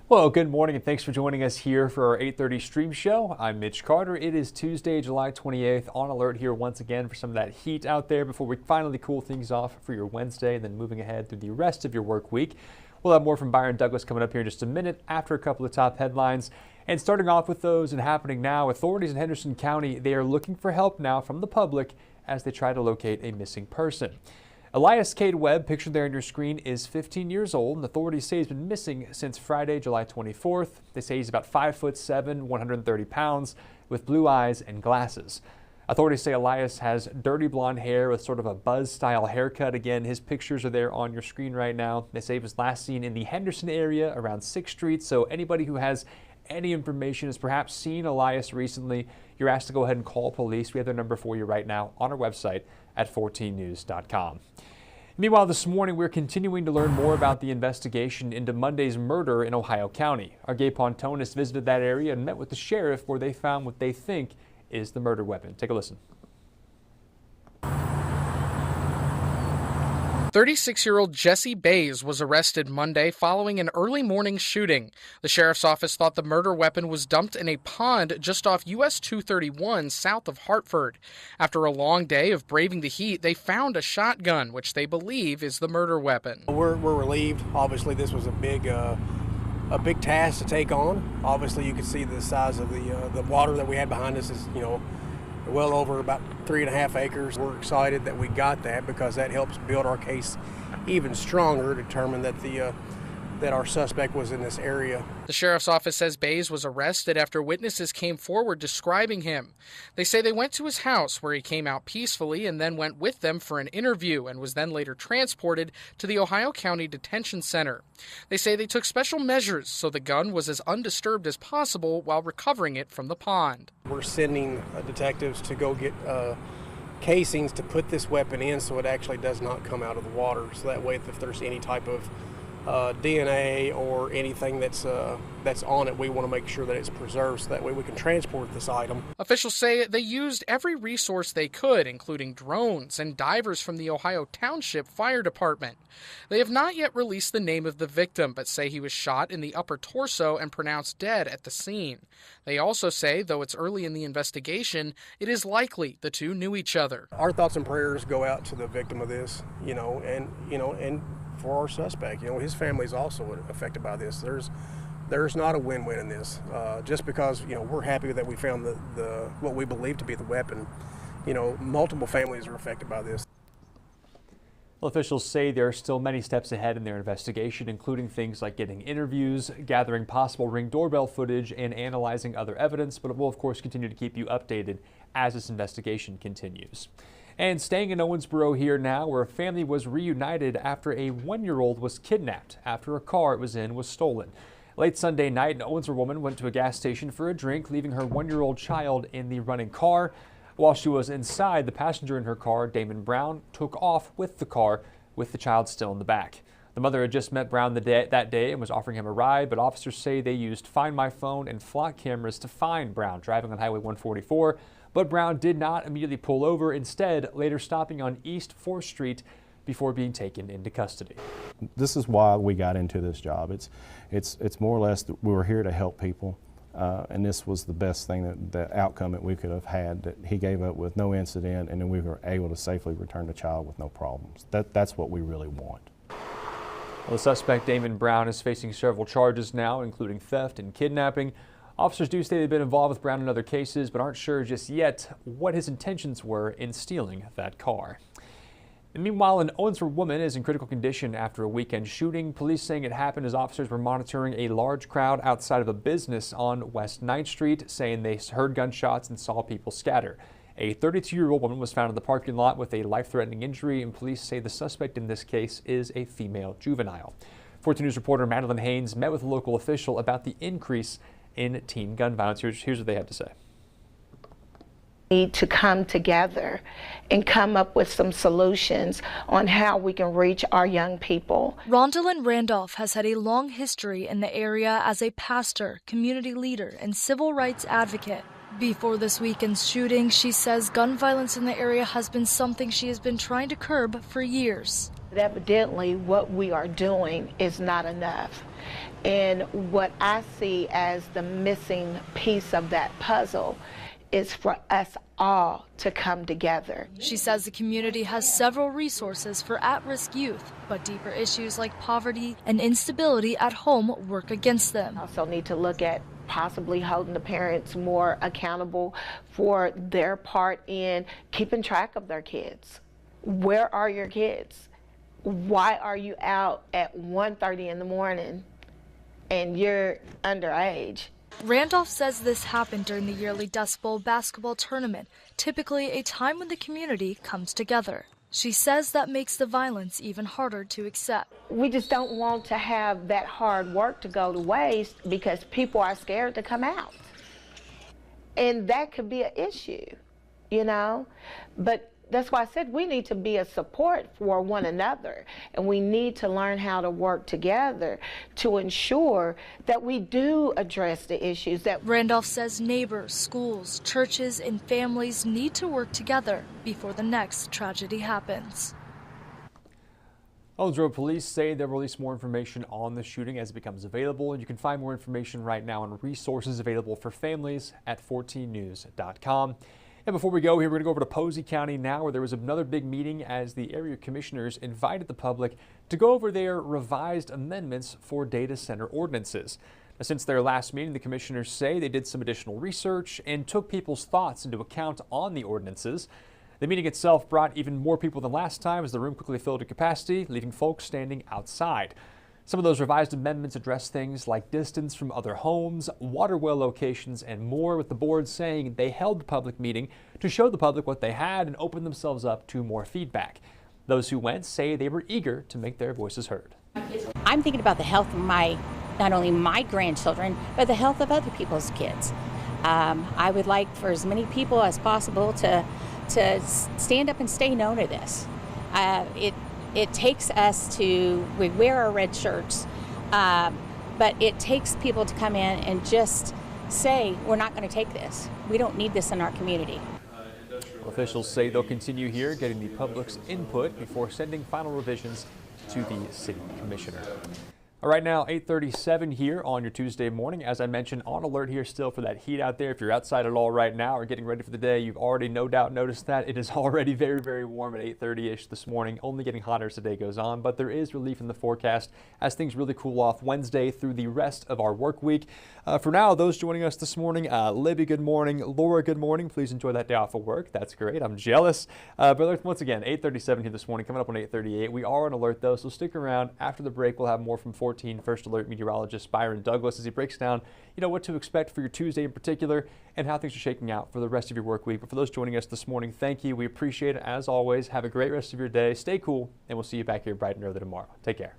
Well, good morning and thanks for joining us here for our 8:30 stream show. I'm Mitch Carter. It is Tuesday, July 28th. On alert here once again for some of that heat out there before we finally cool things off for your Wednesday and then moving ahead through the rest of your work week. We'll have more from Byron Douglas coming up here in just a minute after a couple of top headlines. And starting off with those and happening now, authorities in Henderson County, they are looking for help now from the public as they try to locate a missing person. Elias Cade Webb, pictured there on your screen, is 15 years old, and authorities say he's been missing since Friday, July 24th. They say he's about 5'7", 130 pounds, with blue eyes and glasses. Authorities say Elias has dirty blonde hair with sort of a Buzz-style haircut. Again, his pictures are there on your screen right now. They say he was last seen in the Henderson area around 6th Street, so anybody who has any information has perhaps seen Elias recently, you're asked to go ahead and call police. We have their number for you right now on our website at 14news.com. Meanwhile, this morning, we're continuing to learn more about the investigation into Monday's murder in Ohio County. Our Gabe Pontonis visited that area and met with the sheriff where they found what they think is the murder weapon. Take a listen. 36-year-old Jesse Bays was arrested Monday following an early morning shooting. The sheriff's office thought the murder weapon was dumped in a pond just off US 231 south of Hartford. After a long day of braving the heat, they found a shotgun, which they believe is the murder weapon. We're relieved. Obviously, this was a big task to take on. Obviously, you can see the size of the water that we had behind us is, well over about 3.5 acres. We're excited that we got that because that helps build our case even stronger, determine that that our suspect was in this area. The sheriff's office says Bays was arrested after witnesses came forward describing him. They say they went to his house where he came out peacefully and then went with them for an interview and was then later transported to the Ohio County Detention Center. They say they took special measures so the gun was as undisturbed as possible while recovering it from the pond. We're sending detectives to go get casings to put this weapon in so it actually does not come out of the water. So that way, if there's any type of DNA or anything that's on it, we want to make sure that it's preserved so that way we can transport this item. Officials say they used every resource they could, including drones and divers from the Ohio Township Fire Department. They have not yet released the name of the victim, but say he was shot in the upper torso and pronounced dead at the scene. They also say, though it's early in the investigation, it is likely the two knew each other. Our thoughts and prayers go out to the victim of this, and for our suspect. His family is also affected by this. There's not a win-win in this. Just because we're happy that we found the what we believe to be the weapon, multiple families are affected by this. Well, officials say there are still many steps ahead in their investigation, including things like getting interviews, gathering possible Ring doorbell footage, and analyzing other evidence. But it will, of course, continue to keep you updated as this investigation continues. And staying in Owensboro here now, where a family was reunited after a 1-year-old was kidnapped after a car it was in was stolen. Late Sunday night, an Owensboro woman went to a gas station for a drink, leaving her 1-year-old child in the running car. While she was inside, the passenger in her car, Damon Brown, took off with the car, with the child still in the back. The mother had just met Brown that day and was offering him a ride, but officers say they used Find My Phone and flock cameras to find Brown driving on Highway 144. But Brown did not immediately pull over, instead later stopping on East 4th Street before being taken into custody. This is why we got into this job. It's more or less that we were here to help people, and this was the best thing, the outcome that we could have had, that he gave up with no incident, and then we were able to safely return the child with no problems. That's what we really want. Well, the suspect, Damon Brown, is facing several charges now, including theft and kidnapping. Officers do say they've been involved with Brown in other cases, but aren't sure just yet what his intentions were in stealing that car. And meanwhile, an Owensboro woman is in critical condition after a weekend shooting. Police saying it happened as officers were monitoring a large crowd outside of a business on West 9th Street, saying they heard gunshots and saw people scatter. A 32-year-old woman was found in the parking lot with a life-threatening injury, and police say the suspect in this case is a female juvenile. 14 News reporter Madeline Haynes met with a local official about the increase in teen gun violence. Here's what they had to say. Need to come together and come up with some solutions on how we can reach our young people. Rondalyn Randolph has had a long history in the area as a pastor, community leader, and civil rights advocate. Before this weekend's shooting, she says gun violence in the area has been something she has been trying to curb for years. But evidently, what we are doing is not enough. And what I see as the missing piece of that puzzle is for us all to come together. She says the community has several resources for at-risk youth, but deeper issues like poverty and instability at home work against them. Also need to look at possibly holding the parents more accountable for their part in keeping track of their kids. Where are your kids? Why are you out at 1:30 in the morning and you're underage? Randolph says this happened during the yearly Dust Bowl basketball tournament, typically a time when the community comes together. She says that makes the violence even harder to accept. We just don't want to have that hard work to go to waste because people are scared to come out. And that could be an issue, you know? But that's why I said we need to be a support for one another, and we need to learn how to work together to ensure that we do address the issues that Randolph says neighbors, schools, churches, and families need to work together before the next tragedy happens. Owensboro police say they'll release more information on the shooting as it becomes available, and you can find more information right now on resources available for families at 14news.com. And before we go here, we're going to go over to Posey County now, where there was another big meeting as the area commissioners invited the public to go over their revised amendments for data center ordinances. Now, since their last meeting, the commissioners say they did some additional research and took people's thoughts into account on the ordinances. The meeting itself brought even more people than last time as the room quickly filled to capacity, leaving folks standing outside. Some of those revised amendments address things like distance from other homes, water well locations, and more, with the board saying they held the public meeting to show the public what they had and open themselves up to more feedback. Those who went say they were eager to make their voices heard. I'm thinking about the health of not only my grandchildren, but the health of other people's kids. I would like for as many people as possible to stand up and say no to this. It takes us we wear our red shirts, but it takes people to come in and just say, we're not going to take this. We don't need this in our community. Officials say they'll continue here, getting the public's input before sending final revisions to the city commissioner. All right, now 8:37 here on your Tuesday morning. As I mentioned, on alert here still for that heat out there. If you're outside at all right now or getting ready for the day, you've already no doubt noticed that. It is already very, very warm at 8:30-ish this morning, only getting hotter as the day goes on, but there is relief in the forecast as things really cool off Wednesday through the rest of our work week. For now, those joining us this morning, Libby, good morning. Laura, good morning. Please enjoy that day off of work. That's great. I'm jealous. But once again, 8:37 here this morning, coming up on 8:38. We are on alert, though, so stick around. After the break, we'll have more from 14 First Alert meteorologist Byron Douglas as he breaks down, what to expect for your Tuesday in particular and how things are shaking out for the rest of your work week. But for those joining us this morning, thank you. We appreciate it as always. Have a great rest of your day. Stay cool, and we'll see you back here bright and early tomorrow. Take care.